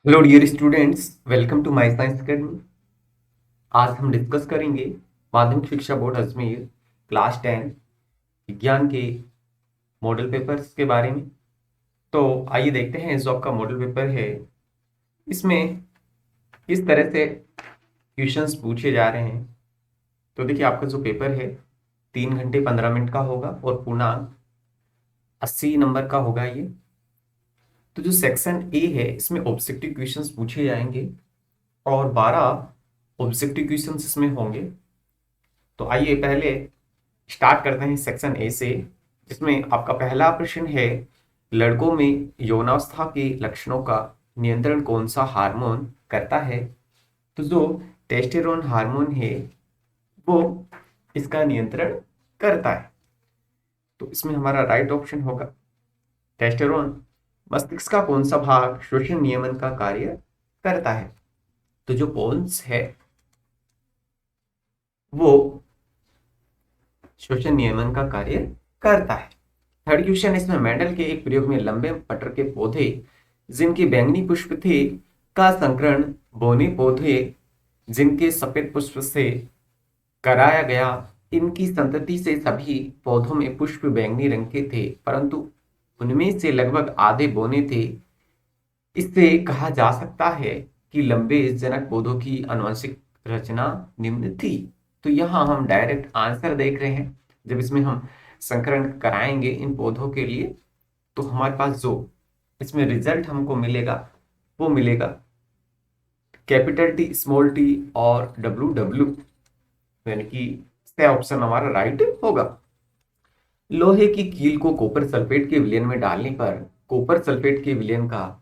Hello dear students, welcome to my science academy. आज हम discuss करेंगे माध्यमिक शिक्षा बोर्ड अजमेर क्लास 10 विज्ञान के मॉडल पेपर्स के बारे में। तो आइए देखते हैं इस जो आपका मॉडल पेपर है इसमें किस तरह से क्वेश्चंस पूछे जा रहे हैं। तो देखिए, आपका जो पेपर है 3 घंटे 15 मिनट का होगा और पूर्णांक 80 नंबर का होगा ये। तो जो सेक्शन ए है इसमें ऑब्जेक्टिव क्वेश्चंस पूछे जाएंगे और 12 ऑब्जेक्टिव क्वेश्चंस इसमें होंगे। तो आइए पहले स्टार्ट करते हैं सेक्शन ए से, जिसमें आपका पहला प्रश्न है, लड़कों में यौनावस्था के लक्षणों का नियंत्रण कौन सा हार्मोन करता है। तो जो टेस्टेरोन हार्मोन है वो इसका नियंत्रण करता है। तो इसमें हमारा राइट ऑप्शन होगा टेस्टेरोन। मस्तिष्क का कौन सा भाग श्वसन नियमन का कार्य करता है। तो जो पोन्स है वो श्वसन नियमन का कार्य करता है। थर्ड क्वेश्चन, इसमें मेंडल के एक प्रयोग में लंबे पटर के पौधे जिनके बैंगनी पुष्प थे का संकरण बौने पौधे जिनके सफेद पुष्प से कराया गया। इनकी संतति से सभी पौधों में पुष्प बैंगनी रंग के थे, परंतु उनमें से लगभग आधे बौने थे। इससे कहा जा सकता है कि लंबे जनक पौधों की आनुवंशिक रचना निम्न थी। तो यहाँ हम डायरेक्ट आंसर देख रहे हैं। जब इसमें हम संकरण कराएंगे इन पौधों के लिए तो हमारे पास जो इसमें रिजल्ट हमको मिलेगा वो मिलेगा कैपिटल टी, स्मॉल टी और डब्ल्यू डब्ल्यू, यानी कि इसका ऑप्शन हमारा राइट होगा। लोहे की कील को कॉपर सल्फेट के विलयन में डालने पर कॉपर सल्फेट के विलयन का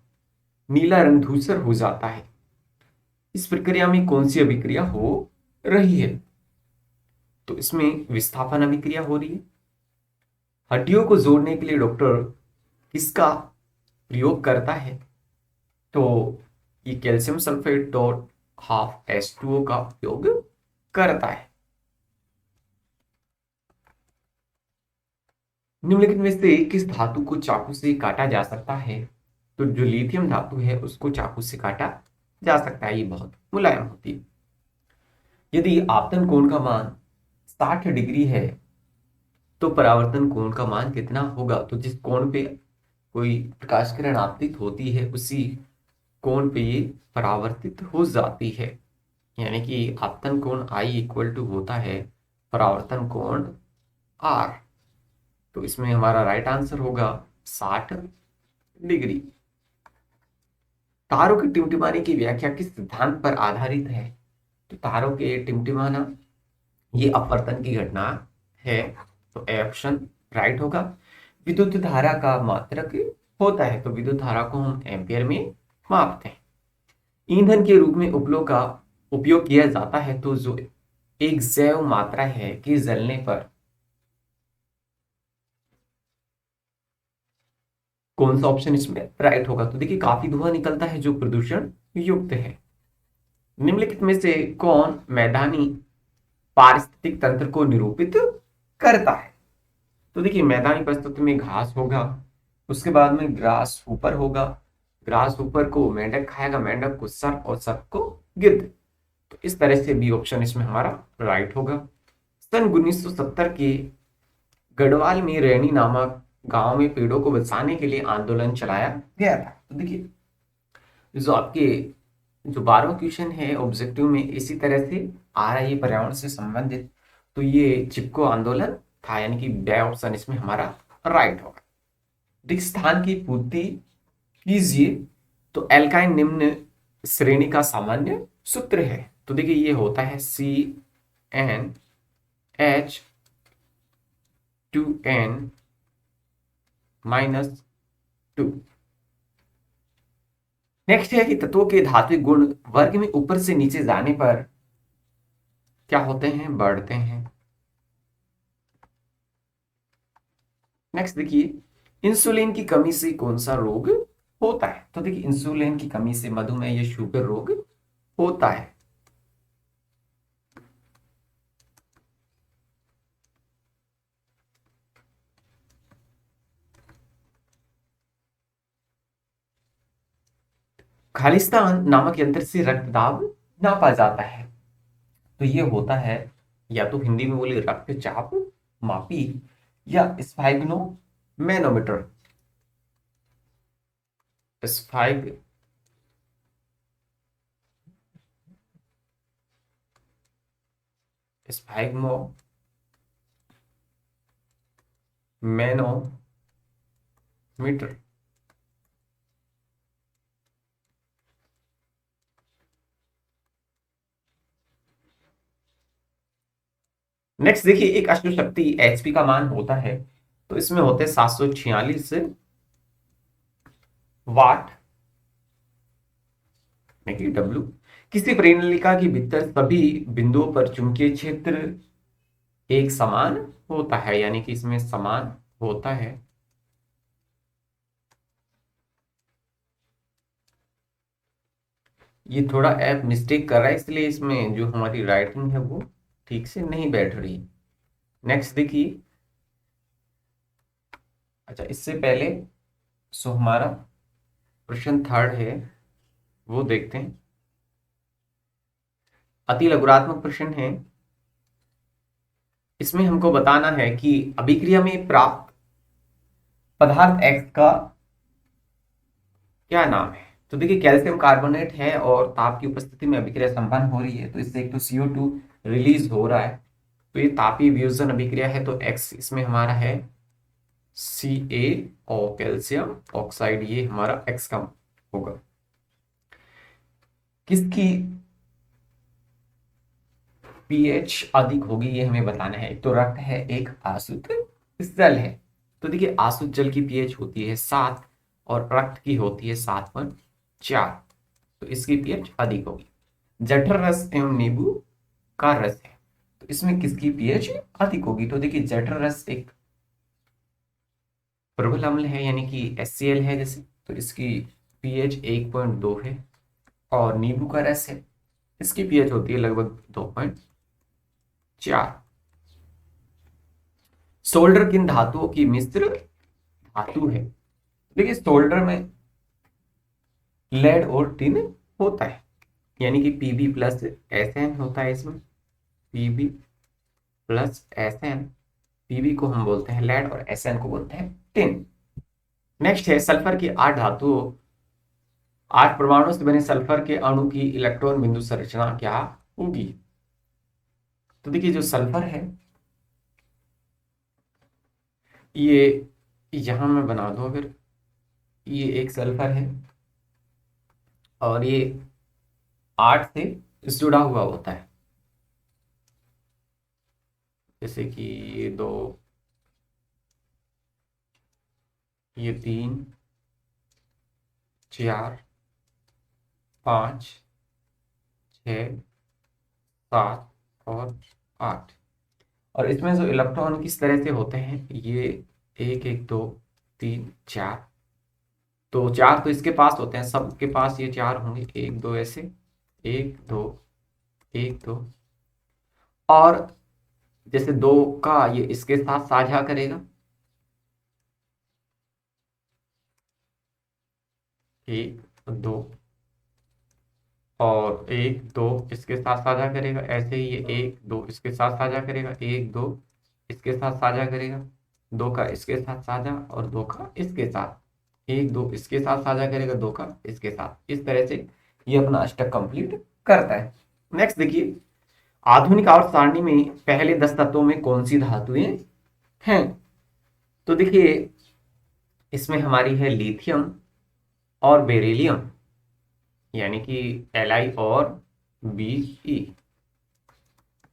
नीला रंग धूसर हो जाता है। इस प्रक्रिया में कौन सी अभिक्रिया हो रही है। तो इसमें विस्थापन अभिक्रिया हो रही है। हड्डियों को जोड़ने के लिए डॉक्टर किसका प्रयोग करता है। तो ये calcium sulphate dot half H2O का उपयोग करता है। निम्नलिखित में से किस धातु को चाकू से काटा जा सकता है। तो जो लिथियम धातु है उसको चाकू से काटा जा सकता है, ये बहुत मुलायम होती है। यदि आपतन कोण का मान 60 डिग्री है तो परावर्तन कोण का मान कितना होगा। तो जिस कोण पे कोई प्रकाश किरण आपतित होती है उसी कोण पे ये परावर्तित हो जाती है, यानी कि आपतन कोण I इक्वल टू होता है परावर्तन कोण R। तो इसमें हमारा राइट आंसर होगा 60 डिग्री। तारों के टिमटिमाने की व्याख्या किस सिद्धांत पर आधारित है। तो तारों के टिमटिमाना ये अपवर्तन की घटना है। तो ए ऑप्शन राइट होगा। विद्युत धारा का मात्रक होता है, तो विद्युत धारा को हम एम्पियर में मापते हैं। ईंधन के रूप में उपलों का उपयोग किया जाता है, तो जो एक जैव मात्रा है कि जलने पर कौन सा ऑप्शन इसमें राइट होगा। तो देखिए, काफी धुआं निकलता है जो प्रदूषण युक्त है। निम्नलिखित में से कौन मैदानी पारिस्थितिक तंत्र को निरूपित करता है। तो देखिए, मैदानी परिस्थिति में घास होगा, उसके बाद में ग्रास ऊपर होगा, ग्रास ऊपर को मेंढक खाएगा, मेंढक को सर्प और सर्प को गिद्ध। तो इस तरह से बी ऑप्शन इसमें हमारा राइट होगा। सन 1970 के गढ़वाल में रैनी नामक गांव में पेड़ों को बचाने के लिए आंदोलन चलाया गया था। तो देखिए, जो आपके जो 12वां क्वेश्चन है ऑब्जेक्टिव में इसी तरह से आ रहा है, ये पर्यावरण से संबंधित। तो ये चिपको आंदोलन था, यानी कि बी ऑप्शन इसमें हमारा राइट होगा। रिक्त स्थान की पूर्ति कीजिए। तो एल्काइन निम्न श्रेणी का सामान्य सूत्र है। तो देखिए, ये होता है CnH2n-2। नेक्स्ट है कि तत्वों के धात्विक गुण वर्ग में ऊपर से नीचे जाने पर क्या होते हैं, बढ़ते हैं। नेक्स्ट देखिए, इंसुलिन की कमी से कौन सा रोग होता है। तो देखिए, इंसुलिन की कमी से मधुमेह या शुगर रोग होता है। खालिस्तान नामक यंत्र से रक्तदाब नापा जाता है। तो ये होता है, या तो हिंदी में बोले रक्तचाप मापी, या स्फाइग्नो मैनोमीटर। स्फाइग स्फाइग्मो मैनोमीटर। नेक्स्ट देखिए, एक अश्व शक्ति एचपी का मान होता है, तो इसमें होते हैं 746 वाट यानी डब्ल्यू। किसी परिनालिका के भीतर सभी बिंदुओं पर चुंबकीय क्षेत्र एक समान होता है, यानी कि इसमें समान होता है। ये थोड़ा ऐप मिस्टेक कर रहा है, इसलिए इसमें जो हमारी राइटिंग है वो ठीक से नहीं बैठ रही। नेक्स्ट देखिए, अच्छा इससे पहले सो हमारा प्रश्न थर्ड है, वो देखते हैं। अति लघुरात्मक प्रश्न है। इसमें हमको बताना है कि अभिक्रिया में प्राप्त पदार्थ एक्स का क्या नाम है। तो देखिए, कैल्शियम कार्बोनेट है और ताप की उपस्थिति में अभिक्रिया संपन्न हो रही है, तो इससे एक तो CO2 रिलीज हो रहा है, तो ये तापीय वियोजन अभिक्रिया है। तो एक्स इसमें हमारा है Ca और कैल्शियम ऑक्साइड, ये हमारा एक्स का होगा। किसकी पीएच अधिक होगी ये हमें बताना है। एक तो रक्त है, एक आसुत जल है। तो देखिए, आसुत जल की पीएच होती है 7 और रक्त की होती है 7.4, तो इसकी पीएच अधिक होगी। जठर रस एवं नींबू का रस है, तो इसमें किसकी पीएच अधिक होगी। तो देखिए, जठर रस एक प्रबल अम्ल है, यानी कि HCl है जैसे, तो इसकी पीएच 1.2 है। और नींबू का रस है, इसकी पीएच होती है लगभग 2.4। सोल्डर किन धातुओं की मिश्र धातु है। देखिए, सोल्डर में लेड और टिन होता है, यानी कि Pb प्लस Sn होता है इसमें, Pb प्लस Sn। Pb को हम बोलते हैं लेड और Sn को बोलते हैं टिन। नेक्स्ट है, सल्फर की 8 धातुओं 8 परमाणुओं से बने सल्फर के अणु की इलेक्ट्रॉन बिंदु संरचना क्या होगी। तो देखिए, जो सल्फर है ये यहां मैं बना दूं, अगर ये एक सल्फर है और ये 8 से जुड़ा हुआ होता है, जैसे कि ये 2, ये 3, 4, 5, 6, 7 और 8। और इसमें जो इलेक्ट्रॉन किस तरह से होते हैं, ये 1 1 2 3 4, तो 4 तो इसके पास होते हैं, सबके पास ये 4 होंगे, 1 2 ऐसे, 1 2 1 2। और जैसे 2 का ये इसके साथ साझा करेगा, 1 2, और 1 2 इसके साथ साझा करेगा, ऐसे ही ये 1 2 इसके साथ साझा करेगा, 1 2 इसके साथ साझा करेगा, 2 का इसके साथ साझा, और 2 का इसके साथ, 1 2 इसके साथ साझा करेगा, 2 का इसके साथ। इस तरह से ये अपना अष्टक कंप्लीट करता है। नेक्स्ट देखिए, आधुनिक आवर्त सारणी में पहले 10 तत्वों में कौन सी धातुएं हैं। तो देखिए, इसमें हमारी है लिथियम और बेरिलियम, यानी कि Li और Be।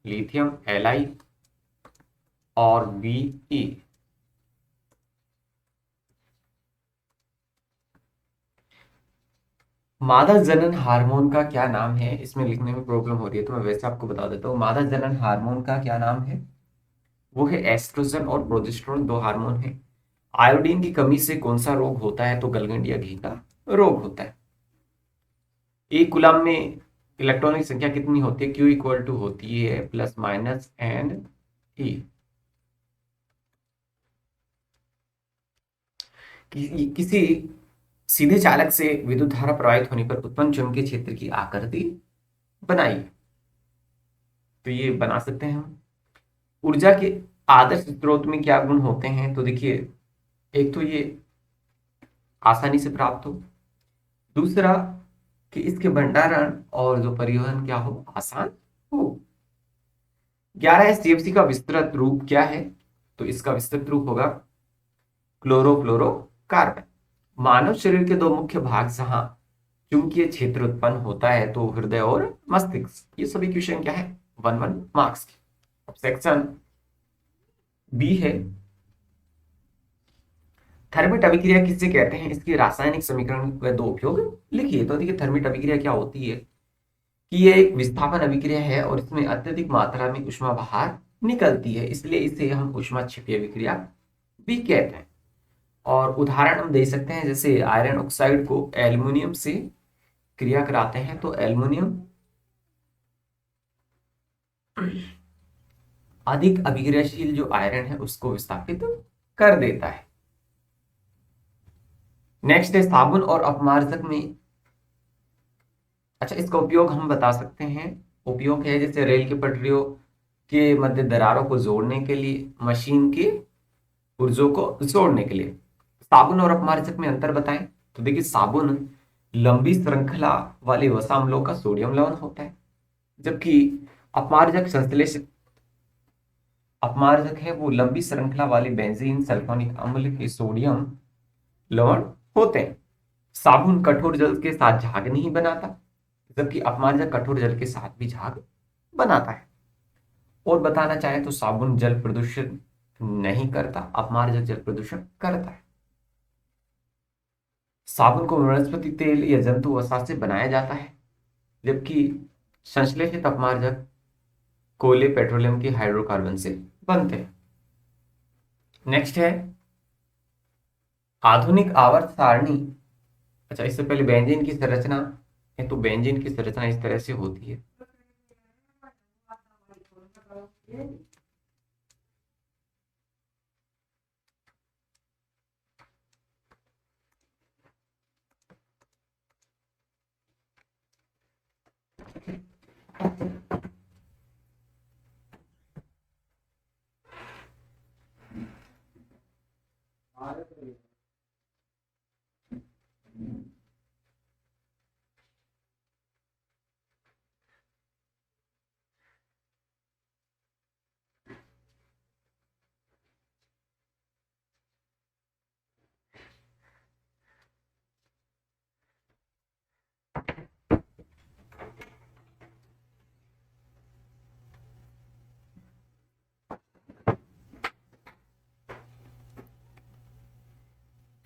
लिथियम Li और Be। मादा जनन हार्मोन का क्या नाम है। इसमें लिखने में प्रॉब्लम हो रही है, तो मैं वैसे आपको बता देता हूँ। मादा जनन हार्मोन का क्या नाम है, वो है एस्ट्रोजन और प्रोजेस्टेरोन, 2 हार्मोन है। आयोडीन की कमी से कौन सा रोग होता है। तो गलगंड या घी का रोग होता है। एक कूलम में इलेक्ट्रॉन की संख्या कितनी होती है। Q इक्वल टू होती है प्लस माइनस NE। किसी सीधे चालक से विद्युत धारा प्रवाहित होने पर उत्पन्न चुंबकीय क्षेत्र की आकृति बनाइए। तो ये बना सकते हैं हम। ऊर्जा के आदर्श स्रोत में क्या गुण होते हैं? तो देखिए, एक तो ये आसानी से प्राप्त हो, दूसरा कि इसके भंडारण और जो परिवहन क्या हो, आसान हो। 11 SCFC का विस्तृत रूप क्या है? तो इसका विस्तृत रूप होगा क्लोरोफ्लोरोकार्बन। मानव शरीर के दो मुख्य भाग जहां चुंबकीय क्षेत्र उत्पन्न होता है, तो हृदय और मस्तिष्क। ये सभी क्वेश्चन क्या है, 1 1 मार्क्स के। अब सेक्शन बी है, थर्मिट अभिक्रिया किससे कहते हैं? इसके रासायनिक समीकरण व दो उपयोग लिखिए। तो देखिए, थर्मिट अभिक्रिया क्या होती है कि ये एक विस्थापन अभिक्रिया है और इसमें अत्यधिक मात्रा में ऊष्मा बाहर निकलती है, इसलिए इसे हम ऊष्माक्षेपीय अभिक्रिया भी कहते हैं। और उदाहरण हम दे सकते हैं, जैसे आयरन ऑक्साइड को एल्युमिनियम से क्रिया कराते हैं तो एल्युमिनियम अधिक अभिक्रियाशील जो आयरन है उसको विस्थापित कर देता है। नेक्स्ट है साबुन और अपमार्जक में। अच्छा, इसका उपयोग हम बता सकते हैं। उपयोग है जैसे रेल की पटरियों के मध्य दरारों को जोड़ने के लिए, मशीन के पुर्जों को जोड़ने के लिए। साबुन और अपमार्जक में अंतर बताएं। तो देखिए, साबुन लंबी श्रृंखला वाले वसा अम्लों का सोडियम लवण होता है, जबकि अपमार्जक संश्लेषित अपमार्जक है वो लंबी श्रृंखला वाले बेंजीन सल्फोनिक अम्ल के सोडियम लवण होते हैं। साबुन कठोर जल के साथ झाग नहीं बनाता, जबकि अपमार्जक कठोर जल के साथ भी झाग बनाता है। और बताना चाहे तो साबुन जल प्रदूषण नहीं करता, अपमार्जक जल प्रदूषण करता है। साबुन को वनस्पति तेल या जंतु वसा से बनाया जाता है, जबकि संश्लेषित अपमार्जक कोयले पेट्रोलियम के हाइड्रोकार्बन से बनते हैं। नेक्स्ट है आधुनिक आवर्त सारणी। अच्छा, इससे पहले बेंजीन की संरचना है, तो बेंजीन की संरचना इस तरह से होती है।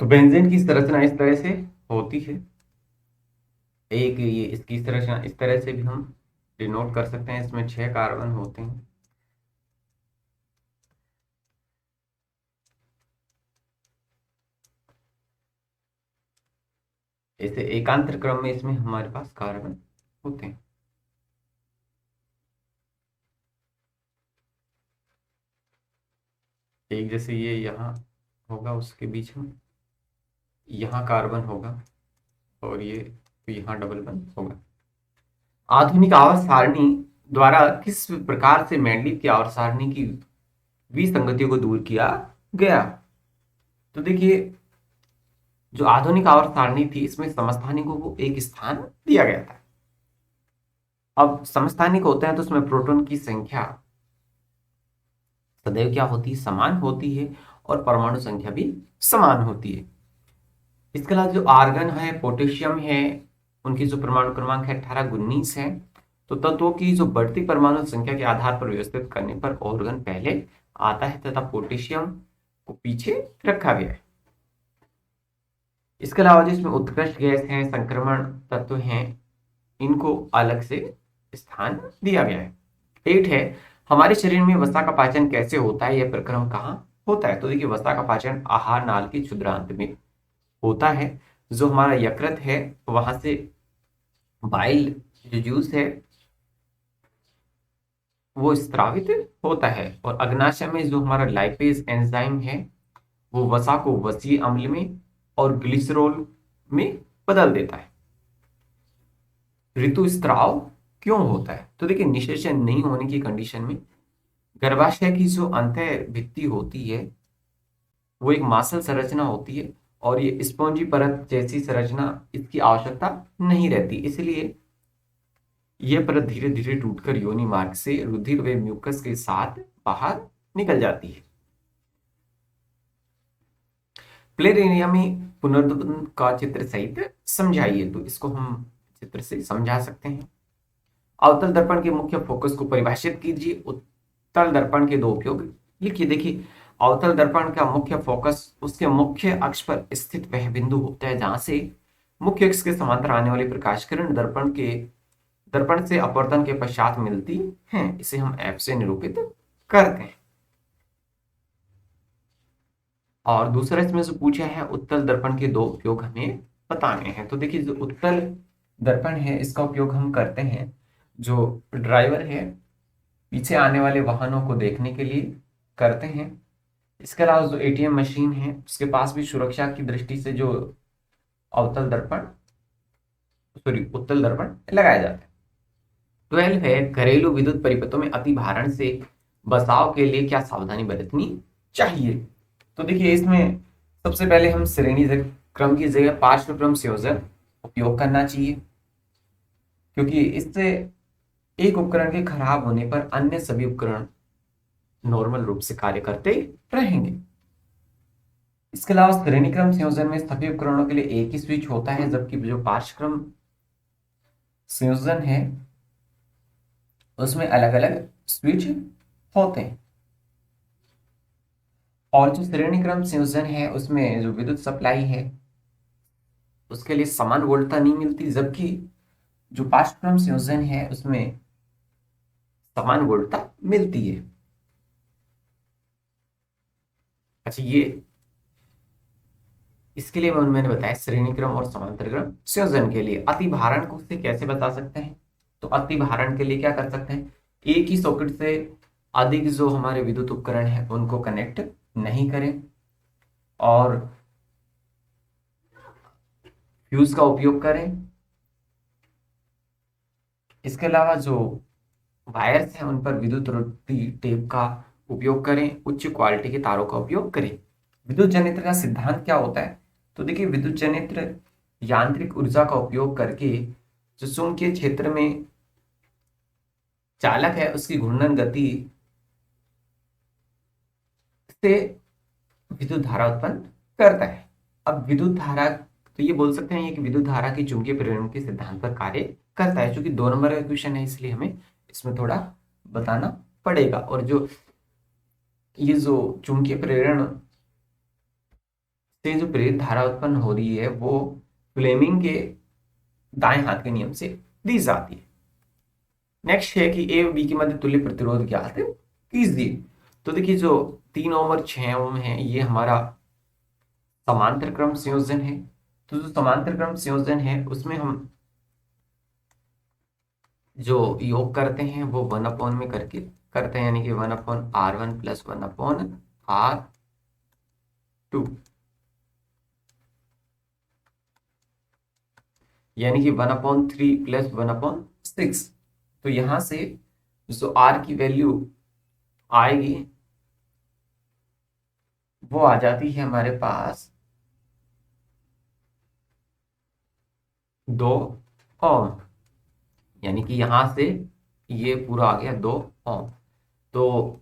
तो बेंजीन की संरचना इस तरह से होती है। एक ये इसकी संरचना इस तरह से भी हम डिनोट कर सकते हैं। इसमें 6 कार्बन होते हैं। ऐसे एकांतर क्रम में इसमें हमारे पास कार्बन होते हैं। एक जैसे ये यहाँ होगा, उसके बीच में यहाँ कार्बन होगा और ये तो यहाँ डबल बंद होगा। आधुनिक आवर्त सारणी द्वारा किस प्रकार से मेंडलीव की आवर्त सारणी की विसंगतियों को दूर किया गया? तो देखिए, जो आधुनिक आवर्त सारणी थी इसमें समस्थानिकों को एक स्थान दिया गया था। अब समस्थानिक होते हैं तो उसमें प्रोटॉन की संख्या सदैव क्या होती है, समान होती है, और परमाणु संख्या भी समान होती है। इसके अलावा जो आर्गन है, पोटेशियम है, उनकी जो परमाणु क्रमांक है 18 19 है। तो तत्वों की जो बढ़ती परमाणु संख्या के आधार पर व्यवस्थित करने पर ऑर्गन पहले आता है तथा पोटेशियम को पीछे रखा गया है। इसके अलावा जिसमें उत्कृष्ट गैस हैं, संक्रमण तत्व हैं, इनको अलग से स्थान दिया गया है। 8 है, हमारे शरीर में वसा का पाचन कैसे होता है, यह प्रक्रम कहाँ होता है? तो देखिए, वसा का पाचन आहार नाल के क्षुद्रांत में होता है। जो हमारा यकृत है वहां से बाइल जो जूस है वो स्त्रावित होता है, और अग्नाशय में जो हमारा लाइपेज एंजाइम है वो वसा को वसीय अम्ल में और ग्लिसरॉल में बदल देता है। ऋतुस्राव क्यों होता है? तो देखिए, निषेचन नहीं होने की कंडीशन में गर्भाशय की जो अंतः भित्ति होती है वो एक मासल संरचना होती है, और ये स्पॉन्जी परत जैसी संरचना इसकी आवश्यकता नहीं रहती, इसलिए यह परत धीरे धीरे टूटकर योनि मार्ग से रुधिर व म्यूकस के साथ बाहर निकल जाती है। प्लेरेनिया में पुनर्द्रवन का चित्र सहित समझाइए। तो इसको हम चित्र से समझा सकते हैं। अवतल दर्पण के मुख्य फोकस को परिभाषित कीजिए। उत्तल दर्पण के दो उपयोग लिखिए। देखिए, अवतल दर्पण का मुख्य फोकस उसके मुख्य अक्ष पर स्थित वह बिंदु होता है जहां से मुख्य अक्ष के समांतर आने वाली प्रकाश किरण दर्पण से अपवर्तन के पश्चात मिलती हैं। इसे हम एफ से निरूपित करते हैं। और दूसरा इसमें जो पूछा है, उत्तल दर्पण के दो उपयोग हमें बताने हैं। तो देखिए, जो उत्तल दर्पण है इसका उपयोग हम करते हैं जो ड्राइवर है पीछे आने वाले वाहनों को देखने के लिए करते हैं। इसके अलावा जो एटीएम मशीन है उसके पास भी सुरक्षा की दृष्टि से जो उत्तल दर्पण लगाया जाता है। 12 है, घरेलू विद्युत परिपथों में अति भारण से बचाव के लिए क्या सावधानी बरतनी चाहिए? तो देखिए, इसमें सबसे पहले हम श्रेणी क्रम की जगह पार्श्व क्रम संयोजन उपयोग करना चाहिए, क्योंकि इससे एक उपकरण के खराब होने पर अन्य सभी उपकरण नॉर्मल रूप से कार्य करते रहेंगे। इसके अलावा श्रेणी क्रम संयोजन में सभी उपकरणों के लिए एक ही स्विच होता है, जबकि जो पार्श्व क्रम संयोजन है उसमें अलग अलग स्विच होते हैं। और जो श्रेणी क्रम संयोजन है उसमें जो विद्युत सप्लाई है उसके लिए समान वोल्टता नहीं मिलती, जबकि जो पार्श्व क्रम संयोजन है उसमें समान वोल्टता मिलती है। अच्छा, ये इसके लिए मैंने बताया श्रेणी क्रम और समांतर क्रम संयोजन के लिए। अति भारण को से कैसे बता सकते हैं? तो अति भारण के लिए क्या कर सकते हैं, एक ही सॉकेट से अधिक जो हमारे विद्युत उपकरण है उनको कनेक्ट नहीं करें, और फ्यूज का उपयोग करें। इसके अलावा जो वायर्स हैं उन पर विद्युत रोधी टेप का उपयोग करें, उच्च क्वालिटी के तारों का उपयोग करें। विद्युत जनित्र का सिद्धांत क्या होता है? तो देखिए, विद्युत जनित्र यांत्रिक ऊर्जा का उपयोग करके जो चुंबकीय क्षेत्र में चालक है उसकी घूर्णन गति से विद्युत धारा उत्पन्न करता है। अब विद्युत धारा, तो ये बोल सकते हैं कि विद्युत धारा की चुंबकीय प्रेरण के सिद्धांत पर कार्य करता है। चूंकि 2 नंबर का क्वेश्चन है इसलिए हमें इसमें थोड़ा बताना पड़ेगा। और जो ये जो चुंबकीय प्रेरण से जो प्रेरित धारा उत्पन्न हो रही है वो फ्लेमिंग के दाएं हाथ के नियम से दी जाती है। नेक्स्ट है कि ए और बी के मध्य तुल्य प्रतिरोध ज्ञात कीजिए। तो देखिए, जो 3 ओम और 6 ओम है ये हमारा समांतर क्रम संयोजन है। तो जो समांतर क्रम संयोजन है उसमें हम जो योग करते हैं वो 1/, में करके करते हैं, यानी कि 1/R1 + 1/R2, यानी कि 1/3 + 1/6। तो यहां से जो R की वैल्यू आएगी वो आ जाती है हमारे पास 2 ओम, यानी कि यहां से ये पूरा आ गया 2 ओम। तो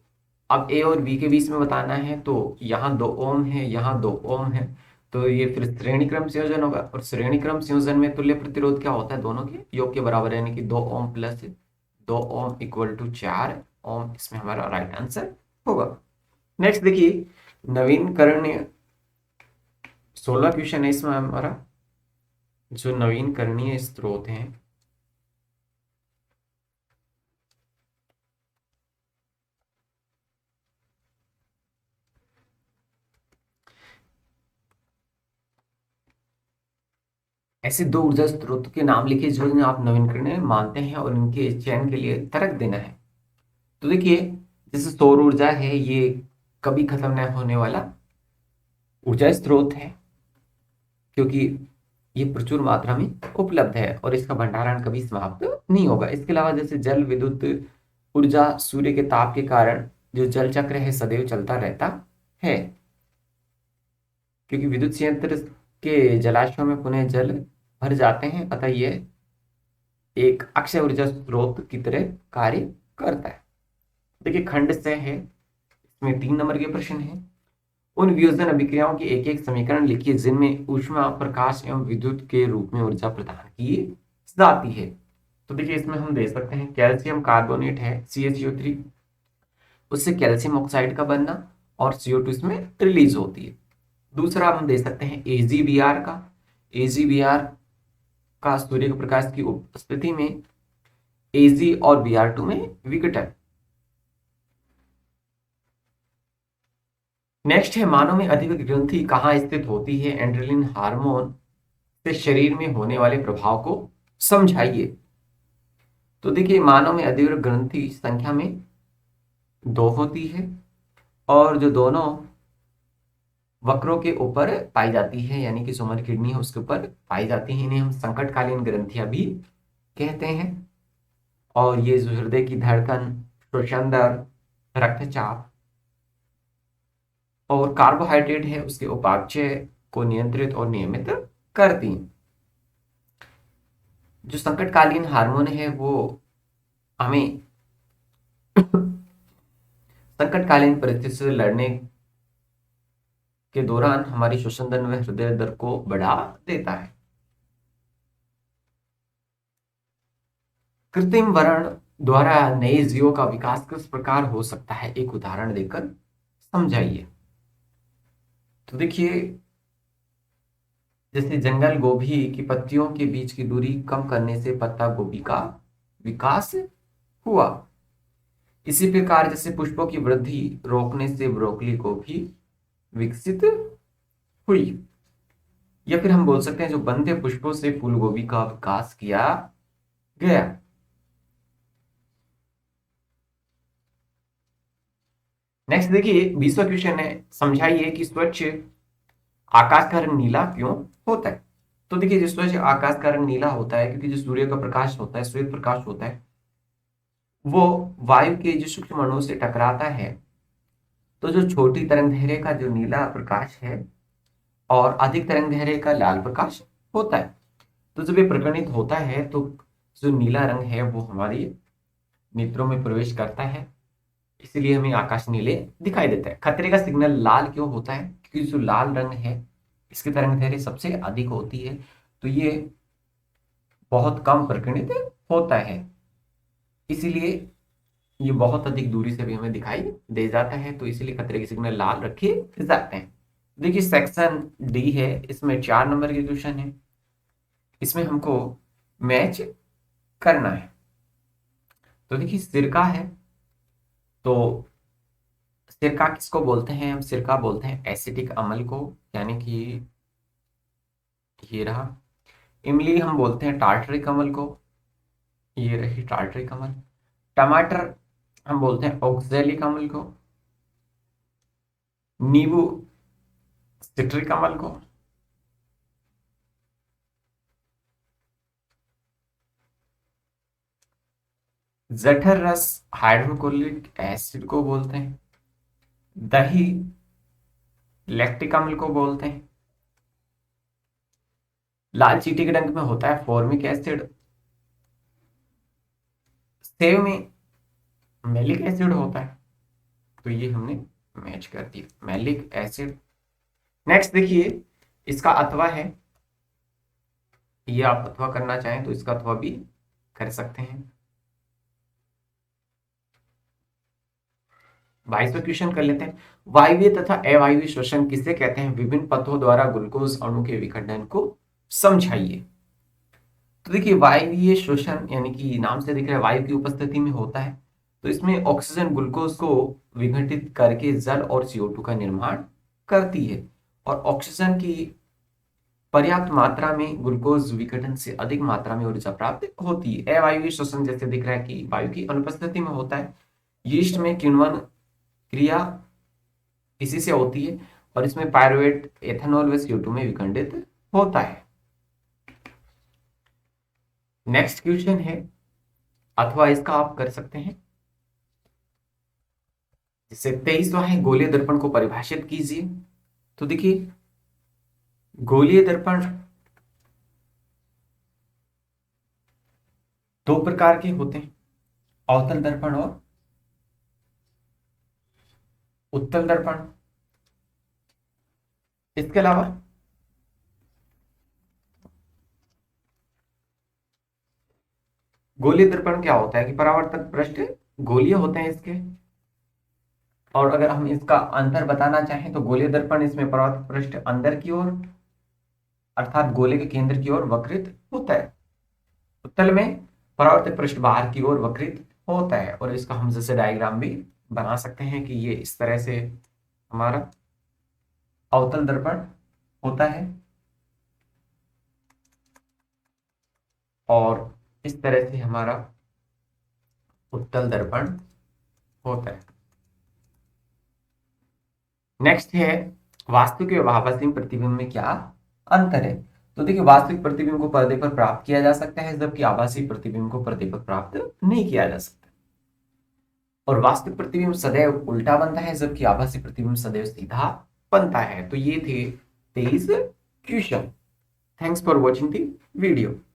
अब ए और बी के बीच में बताना है, तो यहाँ 2 ओम है, यहाँ 2 ओम है, तो ये फिर श्रेणी क्रम संयोजन होगा। और श्रेणी क्रम संयोजन में तुल्य प्रतिरोध क्या होता है? दोनों के योग के बराबर, यानी कि 2 ओम + 2 ओम = 4 ओम। इसमें हमारा राइट आंसर होगा। नेक्स्ट देखिए, नवीनकरणीय 16 क्वेश्चन है इसमें हमारा। जो नवीनकरणीय स्रोत हैं ऐसे 2 ऊर्जा स्रोत के नाम लिखिए जो आप नवीनकरणीय मानते हैं और इनके चयन के लिए तर्क देना है। तो देखिए, जैसे सौर ऊर्जा है ये कभी खत्म न होने वाला ऊर्जा स्रोत है, क्योंकि ये प्रचुर मात्रा में उपलब्ध है और इसका भंडारण कभी समाप्त नहीं होगा। इसके अलावा जैसे जल विद्युत ऊर्जा सूर्य के ताप के कारण जो जल चक्र है सदैव चलता रहता है, क्योंकि विद्युत संयंत्र के जलाशयों में पुनः जल भर जाते हैं, अतः यह एक अक्षय ऊर्जा स्रोत की तरह कार्य करता है। देखिए खंड से है, इसमें 3 नंबर के प्रश्न है। उन वियोजन अभिक्रियाओं के एक एक समीकरण लिखिए जिनमें ऊष्मा, प्रकाश एवं विद्युत के रूप में ऊर्जा प्रदान की जाती है। तो देखिए इसमें हम दे सकते हैं कैल्शियम कार्बोनेट है CaCO3, उससे कैल्शियम ऑक्साइड का बनना और CO2 इसमें रिलीज होती है। दूसरा हम दे सकते हैं AgBr का, AgBr का सूर्य के प्रकाश की उपस्थिति में Ag और Br2 में विघटन। नेक्स्ट है मानव में अधिक ग्रंथि कहाँ स्थित होती है, एंड्रेलिन हार्मोन से शरीर में होने वाले प्रभाव को समझाइए। तो देखिए मानव में अधिक ग्रंथि संख्या में 2 होती है और जो दोनों वक्रों के ऊपर पाई जाती है, यानी कि सुमन किडनी है उसके ऊपर पाई जाती है, इन्हें हम संकटकालीन ग्रंथियां भी कहते हैं। और ये जो हृदय की धड़कन, श्वसन दर, रक्तचाप और कार्बोहाइड्रेट है उसके उपापचय को नियंत्रित और नियमित करती हैं। जो संकटकालीन हार्मोन है वो हमें संकटकालीन परिस्थिति से लड़ने के दौरान हमारी श्वसन दर व हृदय दर को बढ़ा देता है। कृत्रिम वर्ण द्वारा नए जीवों का विकास किस प्रकार हो सकता है, एक उदाहरण देकर समझाइए। तो देखिए जैसे जंगल गोभी की पत्तियों के बीच की दूरी कम करने से पत्ता गोभी का विकास हुआ। इसी प्रकार जैसे पुष्पों की वृद्धि रोकने से ब्रोकली को भी विकसित हुई। या फिर हम बोल सकते हैं जो बंधे पुष्पों से फूल गोभी का विकास किया गया। नेक्स्ट देखिए 20वां क्वेश्चन है, समझाइए कि स्वच्छ आकाश का रंग नीला क्यों होता है। तो देखिए जो स्वच्छ आकाश का रंग नीला होता है क्योंकि जो सूर्य का प्रकाश होता है, श्वेत प्रकाश होता है, वो वायु के जो सूक्ष्म अणुओं से टकराता है, तो जो छोटी तरंग दैर्घ्य का जो नीला प्रकाश है और अधिक तरंग दैर्घ्य का लाल प्रकाश होता है। तो जब ये प्रकर्णित होता है तो जो नीला रंग है वो हमारी नेत्रों में प्रवेश करता है, इसलिए हमें आकाश नीले दिखाई देता है। खतरे का सिग्नल लाल क्यों होता है, क्योंकि जो लाल रंग है इसकी तरंग दैर्घ्य सबसे अधिक होती है, तो ये बहुत कम प्रकर्णित होता है, इसीलिए ये बहुत अधिक दूरी से भी हमें दिखाई दे जाता है, तो इसीलिए खतरे के सिग्नल लाल रखे जाते हैं। देखिए सेक्शन डी है, इसमें 4 नंबर के क्वेश्चन है, इसमें हमको मैच करना है। तो देखिए सिरका है, तो सिरका किसको बोलते हैं, हम सिरका बोलते हैं एसिटिक अम्ल को, यानी कि ये रहा। इमली हम बोलते हैं टार्टरिक अम्ल को, ये रही टार्टरिक अम्ल। टमाटर हम बोलते हैं ऑक्सैलिक अम्ल को, नींबू सिट्रिक अम्ल को, जठर रस हाइड्रोक्लोरिक एसिड को बोलते हैं, दही लैक्टिक अम्ल को बोलते हैं, लाल चीटी के रंग में होता है फॉर्मिक एसिड, सेव में मैलिक एसिड होता है, तो ये हमने मैच कर दिया मैलिक एसिड। नेक्स्ट देखिए इसका अथवा है, ये आप अथवा करना चाहें तो इसका अथवा भी कर सकते हैं। 22वां क्वेश्चन कर लेते हैं, वायवीय तथा अवायवीय श्वसन किसे कहते हैं, विभिन्न पथों द्वारा ग्लूकोज अणु के विखंडन को समझाइए। तो देखिए वायवीय श्वसन यानी कि नाम से दिख रहा है वायु की उपस्थिति में होता है, तो इसमें ऑक्सीजन ग्लूकोज को विघटित करके जल और CO2 का निर्माण करती है, और ऑक्सीजन की पर्याप्त मात्रा में ग्लूकोज विघटन से अधिक मात्रा में ऊर्जा प्राप्त होती है। अवायवीय श्वसन जैसे दिख रहा है कि वायु की अनुपस्थिति में होता है, यीस्ट में किण्वन क्रिया इसी से होती है, और इसमें पायरुवेट एथेनॉल व CO2 में विखंडित होता है। नेक्स्ट क्वेश्चन है, अथवा इसका आप कर सकते हैं, जैसे 23वां है, गोलीय दर्पण को परिभाषित कीजिए। तो देखिए, गोलीय दर्पण दो प्रकार के होते हैं, अवतल दर्पण और उत्तल दर्पण। इसके अलावा गोलीय दर्पण क्या होता है कि परावर्तक पृष्ठ गोलीय होते हैं इसके, और अगर हम इसका अंतर बताना चाहें तो गोलीय दर्पण इसमें परावर्तक पृष्ठ अंदर की ओर अर्थात गोले के केंद्र की ओर वक्रित होता है। उत्तल में परावर्तक पृष्ठ बाहर की ओर वक्रित होता है, और इसका हम जैसे डायग्राम भी बना सकते हैं कि ये इस तरह से हमारा अवतल दर्पण होता है और इस तरह से हमारा उत्तल दर्पण होता है। नेक्स्ट है, वास्तविक और आभासी प्रतिबिंब में क्या अंतर है। तो देखिए, वास्तविक प्रतिबिंब को पर्दे पर प्राप्त किया जा सकता है, जबकि आभासी प्रतिबिंब को पर्दे पर प्राप्त नहीं किया जा सकता। और वास्तविक प्रतिबिंब सदैव उल्टा बनता है, जबकि आभासी प्रतिबिंब सदैव सीधा बनता है। तो ये थे 23 question. Thanks for watching the video.